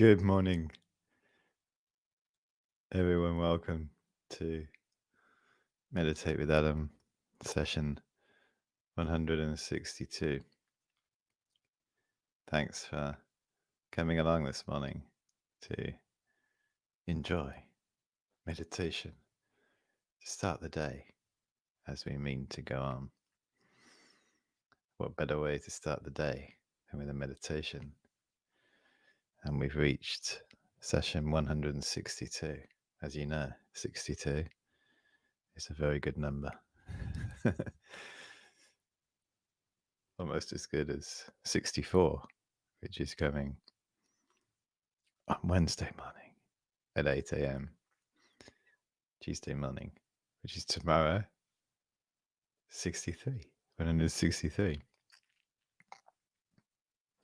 Good morning, everyone. Welcome to Meditate with Adam, session 162. Thanks for coming along this morning to enjoy meditation, to start the day as we mean to go on. What better way to start the day than with a meditation? And we've reached session 162. As you know, 62 is a very good number. Almost as good as 64, which is coming on Wednesday morning at 8 a.m. Tuesday morning, which is tomorrow, 63, 163.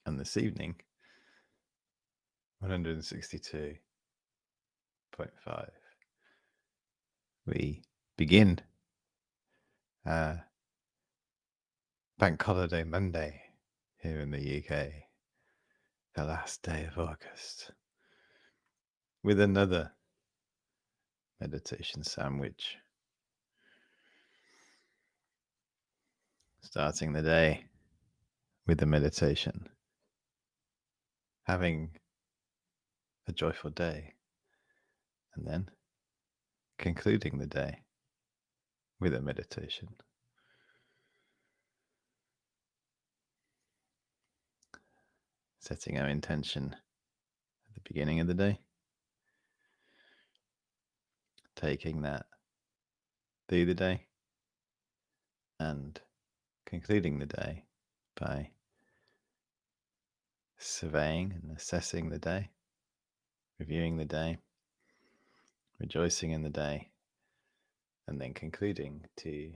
And this evening, 162.5. We begin Bank Holiday Monday here in the UK, the last day of August, with another meditation sandwich. Starting the day with the meditation, having a joyful day, and then concluding the day with a meditation. Setting our intention at the beginning of the day, taking that through the day, and concluding the day by surveying and assessing the day, reviewing the day, rejoicing in the day, and then concluding to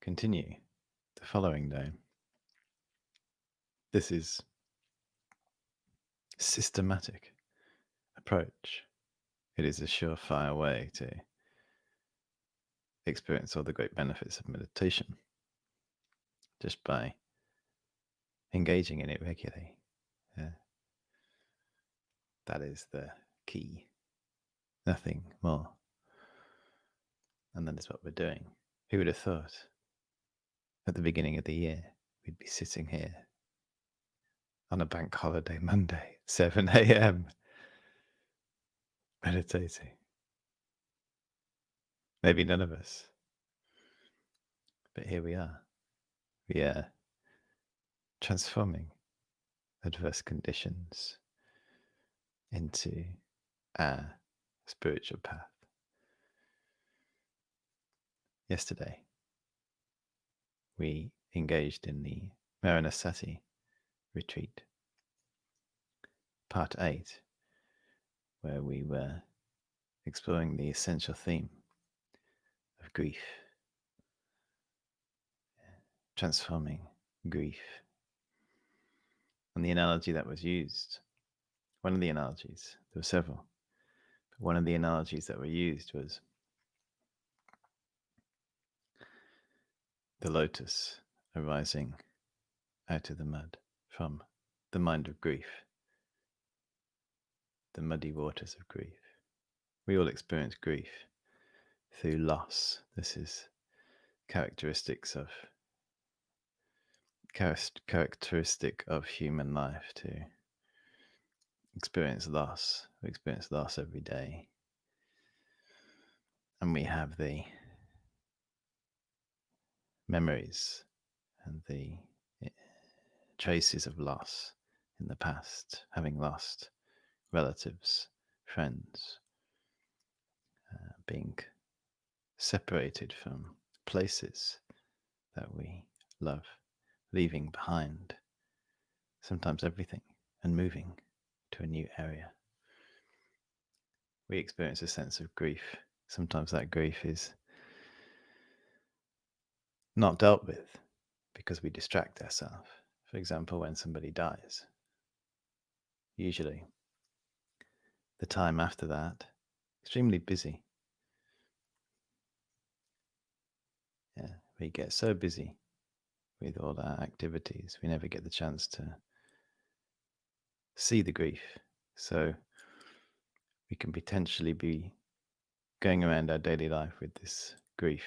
continue the following day. This is systematic approach. It is a surefire way to experience all the great benefits of meditation just by engaging in it regularly. Yeah. That is the key. Nothing more. And that is what we're doing. Who would have thought at the beginning of the year we'd be sitting here on a bank holiday Monday, 7 a.m. meditating? Maybe none of us. But here we are. We are transforming adverse conditions into our spiritual path. Yesterday, we engaged in the Maranasati retreat, part 8, where we were exploring the essential theme of grief, transforming grief. And the analogy that was used, one of the analogies, there were several, but one of the analogies that were used was the lotus arising out of the mud from the mind of grief, the muddy waters of grief. We all experience grief through loss. This is characteristic of human life, to experience loss. We experience loss every day. And we have the memories and the traces of loss in the past, having lost relatives, friends, being separated from places that we love, leaving behind sometimes everything and moving to a new area. We experience a sense of grief. Sometimes that grief is not dealt with because we distract ourselves. For example, when somebody dies, usually the time after that, extremely busy. Yeah, we get so busy with all our activities, we never get the chance to see the grief So we can potentially be going around our daily life with this grief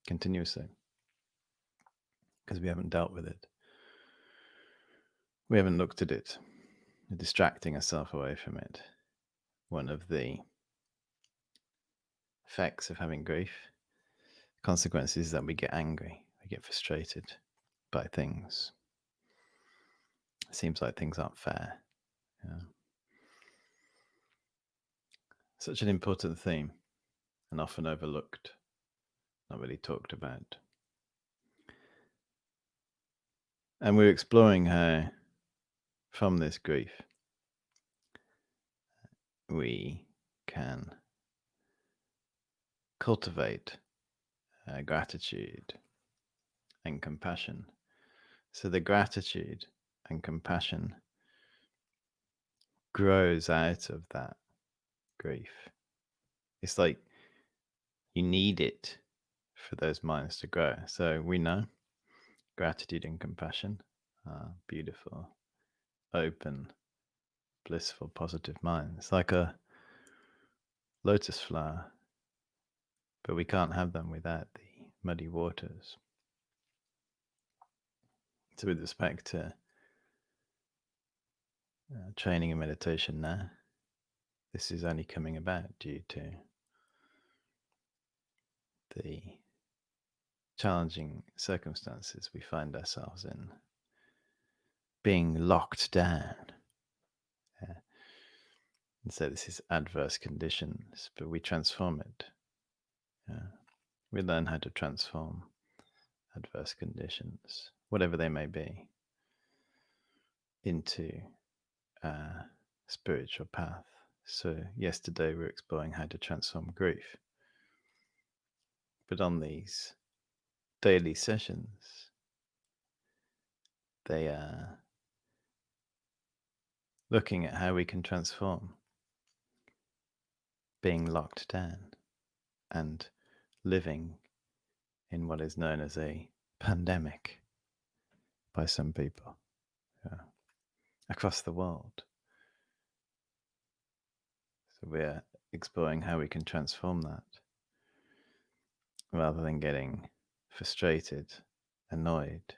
continuously because we haven't dealt with it. We haven't looked at it, distracting ourselves away from it. One of the effects of having grief, consequences, is that we get angry, we get frustrated by things. It seems like things aren't fair. Yeah. Such an important theme and often overlooked, not really talked about. And we're exploring how, from this grief, we can cultivate gratitude and compassion. So the gratitude and compassion grows out of that grief. It's like you need it for those minds to grow. So we know gratitude and compassion are beautiful, open, blissful, positive minds, like a lotus flower, but we can't have them without the muddy waters. So, with respect to training and meditation now, this is only coming about due to the challenging circumstances we find ourselves in, being locked down. And so this is adverse conditions, but we transform it. We learn how to transform adverse conditions, whatever they may be, into a spiritual path. So yesterday we were exploring how to transform grief. But on these daily sessions, they are looking at how we can transform being locked down and living in what is known as a pandemic by some people across the world. So we're exploring how we can transform that rather than getting frustrated, annoyed,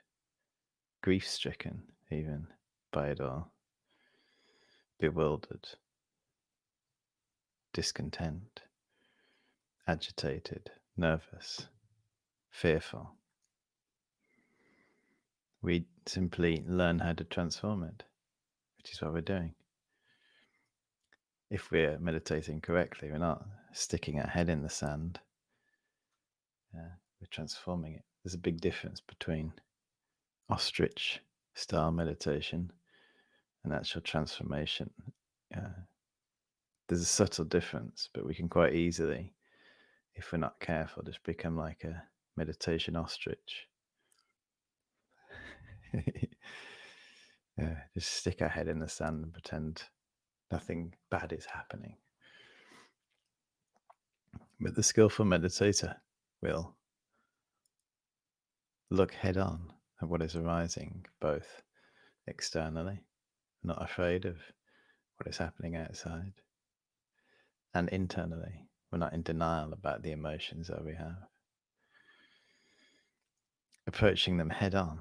grief-stricken even by it all, bewildered, discontent, agitated, nervous, fearful. We simply learn how to transform it, which is what we're doing. If we're meditating correctly, we're not sticking our head in the sand. We're transforming it. There's a big difference between ostrich style meditation and actual transformation. There's a subtle difference, but we can quite easily, if we're not careful, just become like a meditation ostrich. Just stick our head in the sand and pretend nothing bad is happening. But the skillful meditator will look head on at what is arising, both externally, not afraid of what is happening outside, and internally, we're not in denial about the emotions that we have. Approaching them head on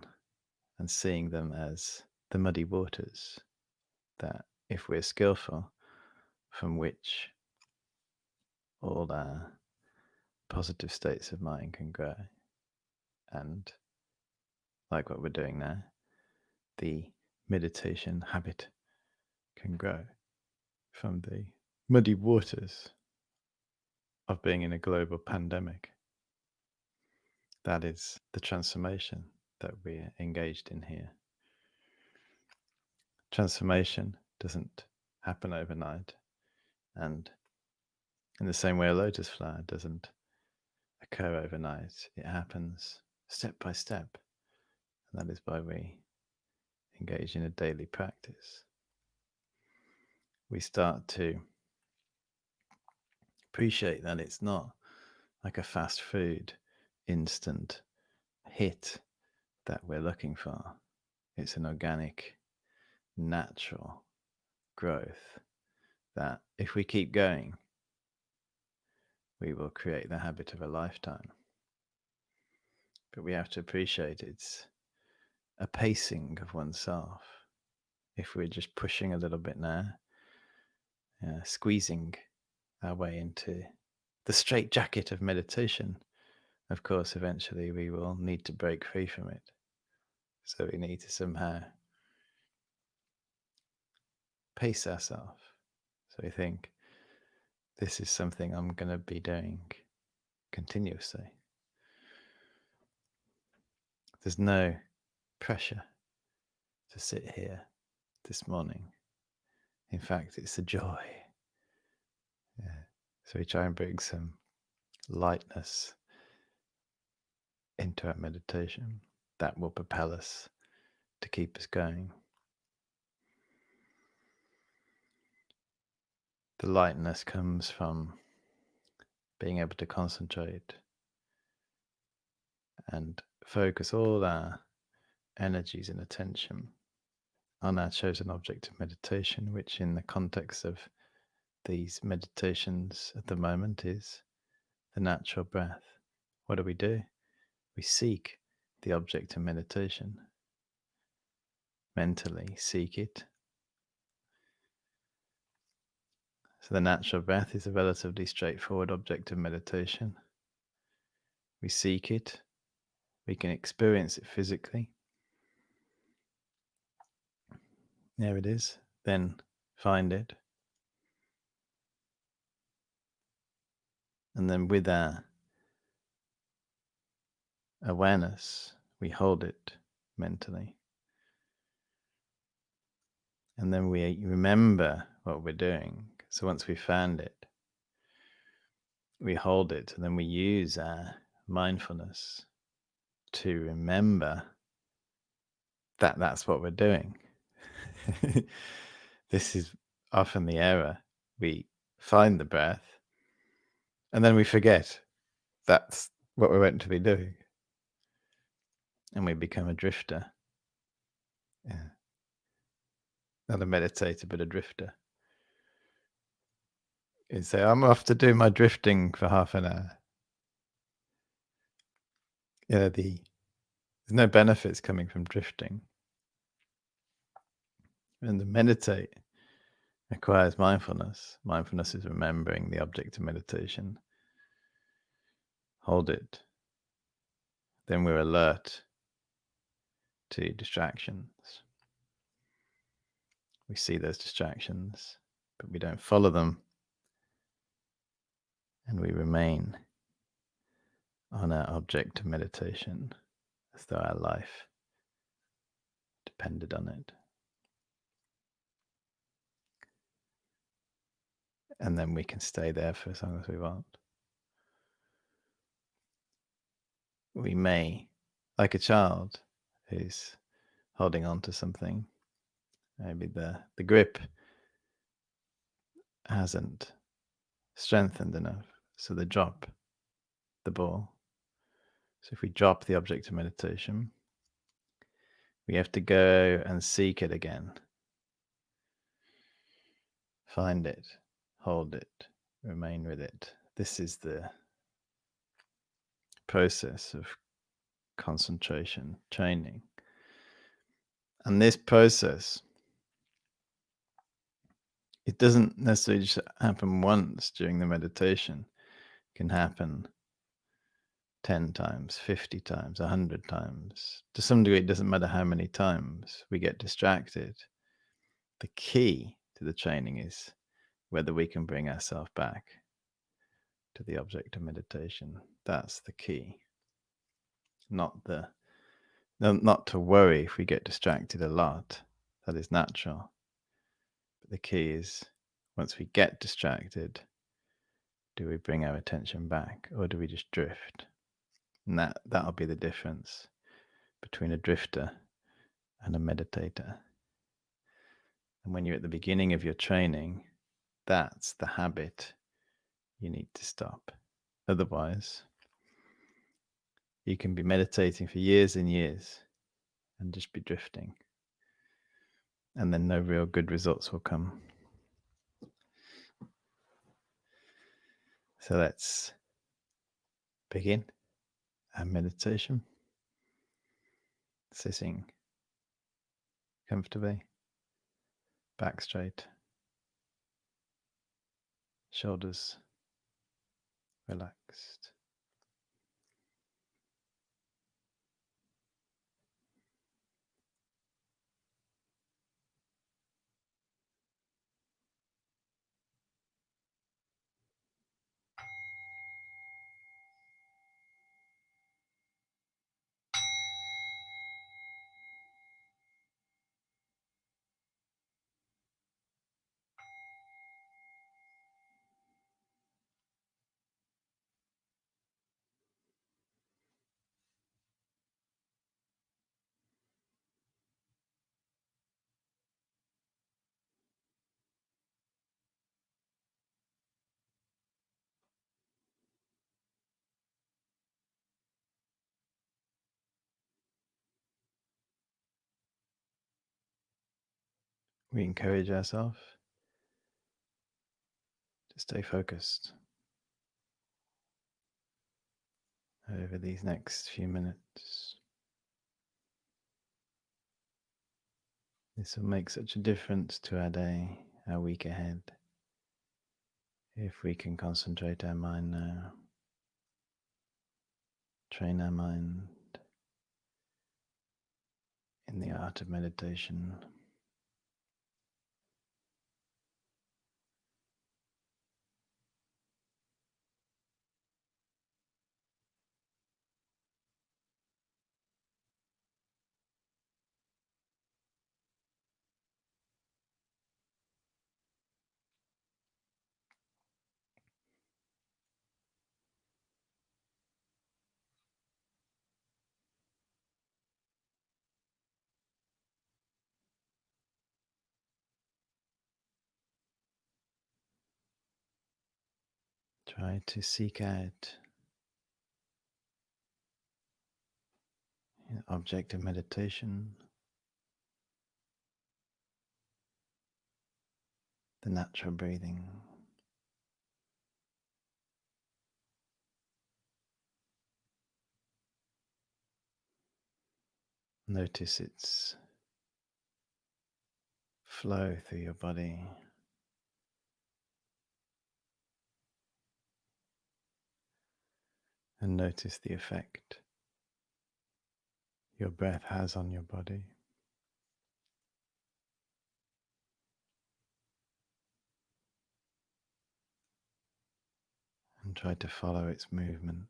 and seeing them as the muddy waters that, if we're skillful, from which all our positive states of mind can grow. And like what we're doing now, the meditation habit can grow from the muddy waters of being in a global pandemic. That is the transformation that we're engaged in here. Transformation doesn't happen overnight, and in the same way a lotus flower doesn't occur overnight, it happens step by step, and that is why we engage in a daily practice. We start to appreciate that it's not like a fast food instant hit that we're looking for. It's an organic, natural growth that if we keep going, we will create the habit of a lifetime. But we have to appreciate it's a pacing of oneself. If we're just pushing a little bit now, squeezing our way into the straitjacket of meditation, of course, eventually we will need to break free from it. So we need to somehow pace ourselves. So we think, this is something I'm going to be doing continuously. There's no pressure to sit here this morning. In fact, it's a joy. Yeah. So we try and bring some lightness into our meditation that will propel us to keep us going. The lightness comes from being able to concentrate and focus all our energies and attention on our chosen object of meditation, which in the context of these meditations at the moment is the natural breath. What do? We seek the object of meditation. Mentally seek it. So the natural breath is a relatively straightforward object of meditation. We seek it. We can experience it physically. There it is. Then find it. And then with our awareness, we hold it mentally. And then we remember what we're doing. So once we found it, we hold it, and then we use our mindfulness to remember that that's what we're doing. This is often the error. We find the breath, and then we forget that's what we're meant to be doing. And we become a drifter. Yeah. Not a meditator, but a drifter. You say, I'm off to do my drifting for half an hour. There's no benefits coming from drifting. And to meditate requires mindfulness. Mindfulness is remembering the object of meditation. Hold it. Then we're alert to distractions. We see those distractions, but we don't follow them. And we remain on our object of meditation as though our life depended on it. And then we can stay there for as long as we want. We may, like a child who's holding on to something, maybe the grip hasn't strengthened enough, so they drop the ball. So if we drop the object of meditation, we have to go and seek it again. Find it, hold it, remain with it. This is the process of concentration training. And this process, it doesn't necessarily just happen once during the meditation. It can happen 10 times, 50 times, 100 times. To some degree, it doesn't matter how many times we get distracted. The key to the training is whether we can bring ourselves back to the object of meditation. That's the key. Not to worry if we get distracted a lot. That is natural. But the key is, once we get distracted, do we bring our attention back, or do we just drift? And that'll be the difference between a drifter and a meditator. And when you're at the beginning of your training, that's the habit you need to stop. Otherwise, you can be meditating for years and years and just be drifting. And then no real good results will come. So let's begin our meditation, sitting comfortably, back straight, shoulders relaxed. We encourage ourselves to stay focused over these next few minutes. This will make such a difference to our day, our week ahead, if we can concentrate our mind now, train our mind in the art of meditation. Try to seek out an object of meditation, the natural breathing. Notice its flow through your body, and notice the effect your breath has on your body. And try to follow its movement.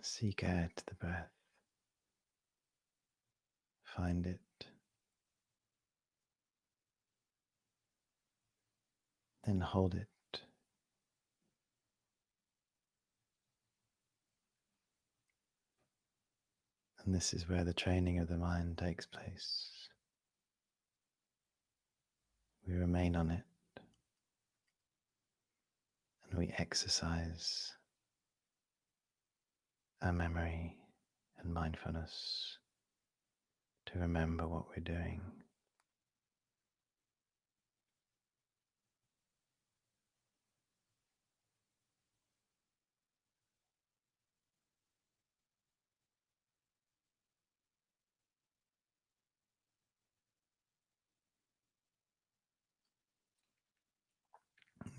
Seek out the breath, find it, then hold it. And this is where the training of the mind takes place. We remain on it, and we exercise our memory and mindfulness to remember what we're doing.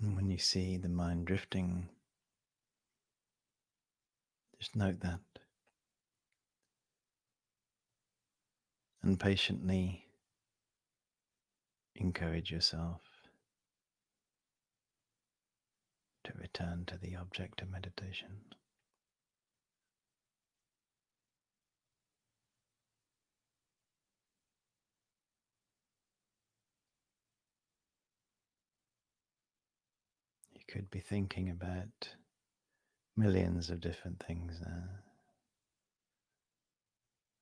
And when you see the mind drifting, just note that and patiently encourage yourself to return to the object of meditation. You could be thinking about millions of different things now,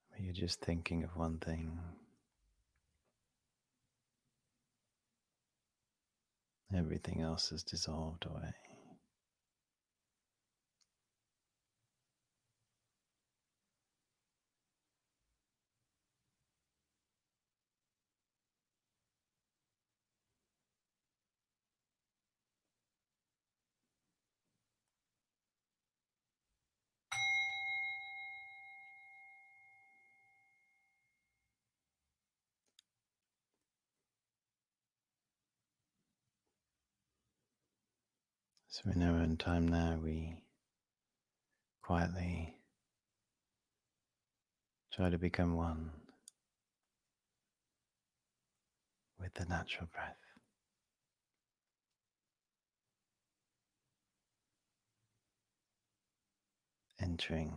but you're just thinking of one thing. Everything else has dissolved away. So in our own time now, we quietly try to become one with the natural breath, entering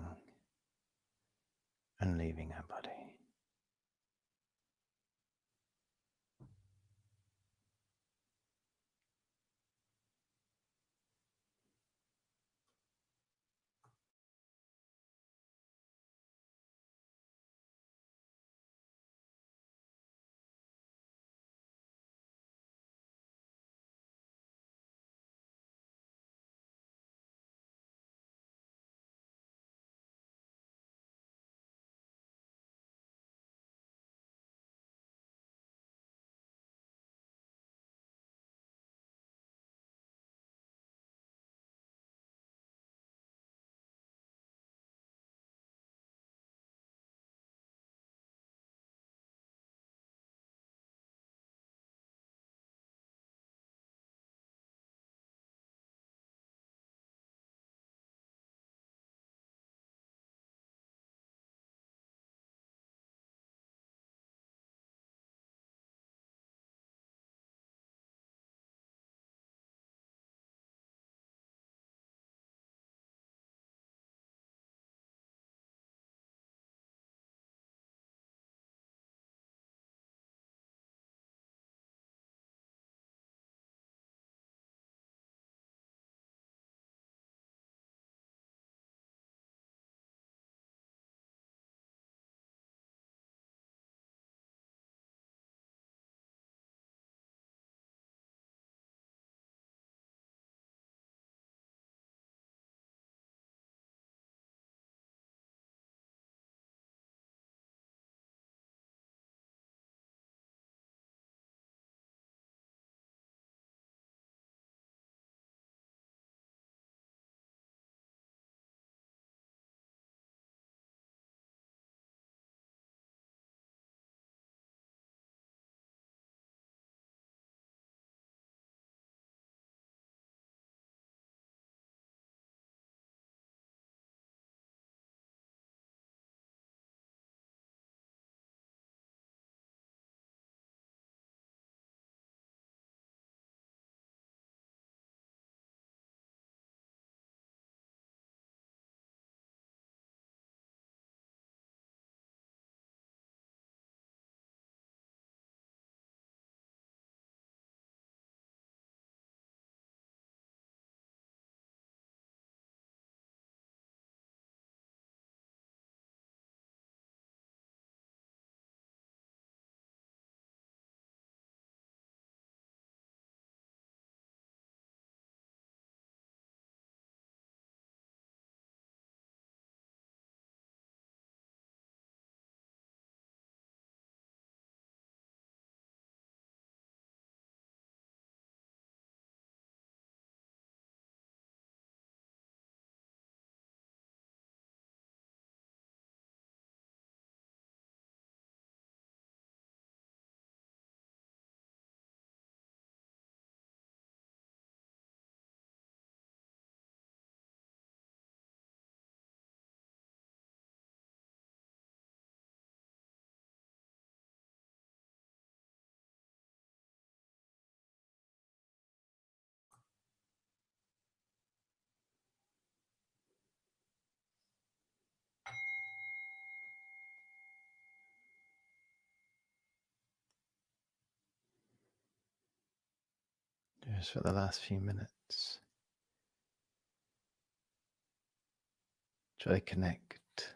and leaving our body. Just for the last few minutes, try to connect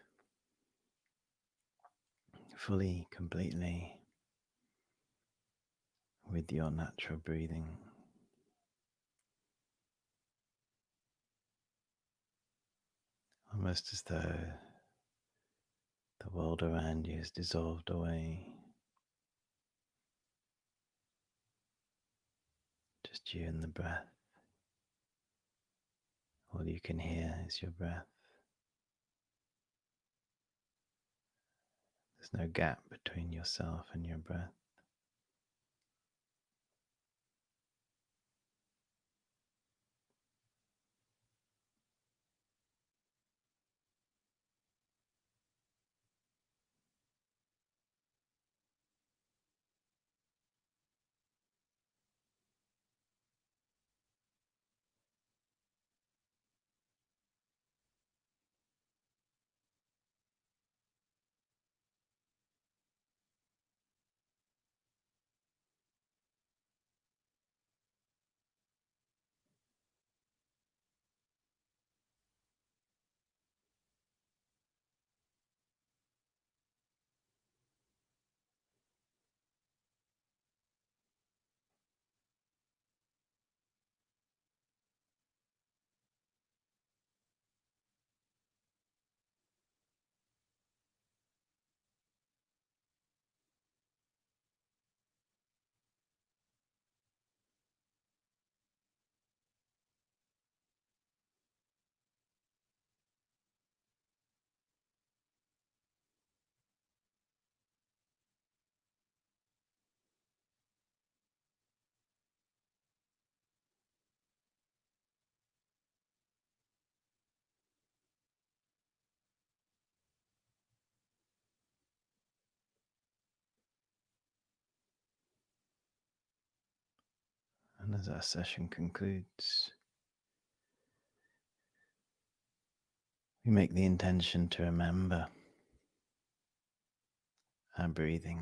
fully, completely with your natural breathing, almost as though the world around you is dissolved away. Just you and the breath. All you can hear is your breath. There's no gap between yourself and your breath. And as our session concludes, we make the intention to remember our breathing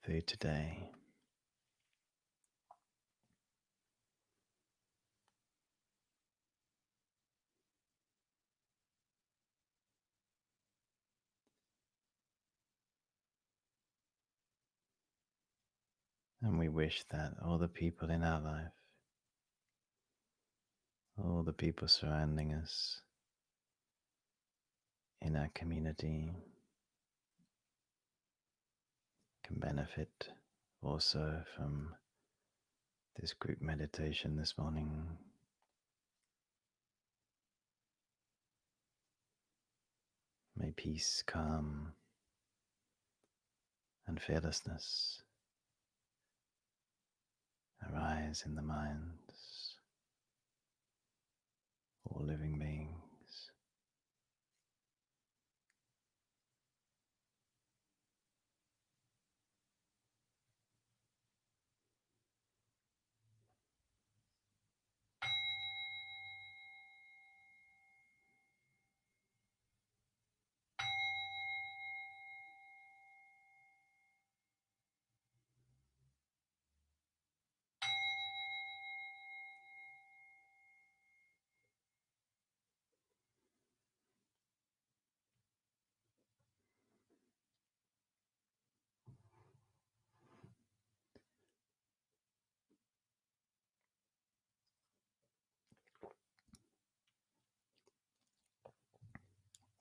through today. And we wish that all the people in our life, all the people surrounding us, in our community, can benefit also from this group meditation this morning. May peace, calm, and fearlessness arise in the minds of all living beings.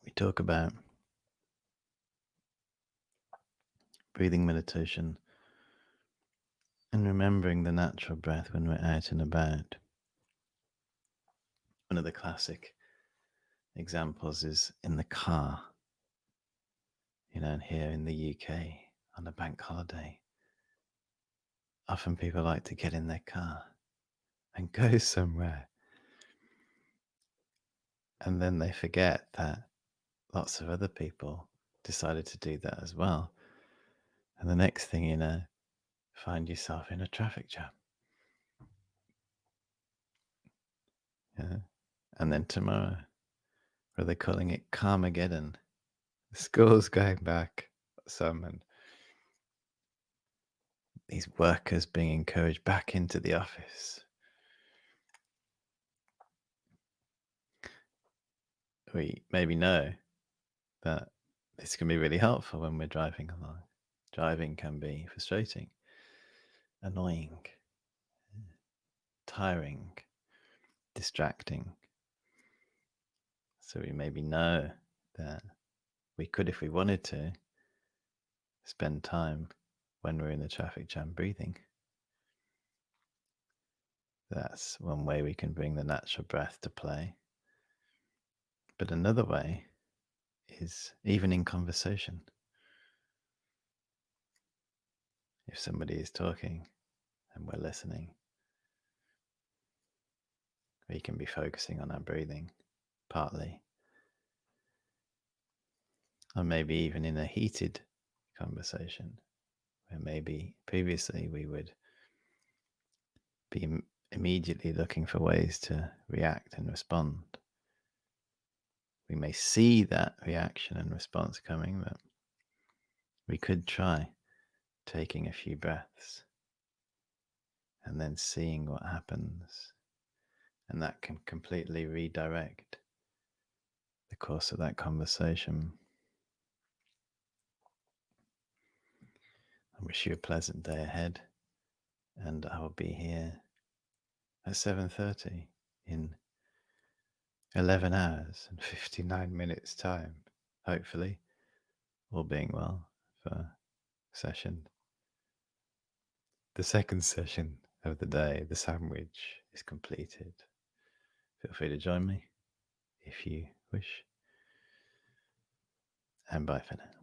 We talk about breathing meditation and remembering the natural breath when we're out and about. One of the classic examples is in the car, and here in the UK on a bank holiday, often people like to get in their car and go somewhere, and then they forget that lots of other people decided to do that as well. And the next thing you know, find yourself in a traffic jam. Yeah. And then tomorrow, where they're calling it Carmageddon, the school's going back, some, and these workers being encouraged back into the office. We maybe know that this can be really helpful when we're driving along. Driving can be frustrating, annoying, tiring, distracting. So we maybe know that we could, if we wanted to, spend time when we're in the traffic jam breathing. That's one way we can bring the natural breath to play. But another way is even in conversation. If somebody is talking and we're listening, we can be focusing on our breathing partly. Or maybe even in a heated conversation, where maybe previously we would be immediately looking for ways to react and respond. We may see that reaction and response coming, but we could try taking a few breaths and then seeing what happens. And that can completely redirect the course of that conversation. I wish you a pleasant day ahead, and I will be here at 7:30 in 11 hours and 59 minutes time, hopefully, all being well, for session. The second session of the day, the sandwich, is completed. Feel free to join me if you wish, and bye for now.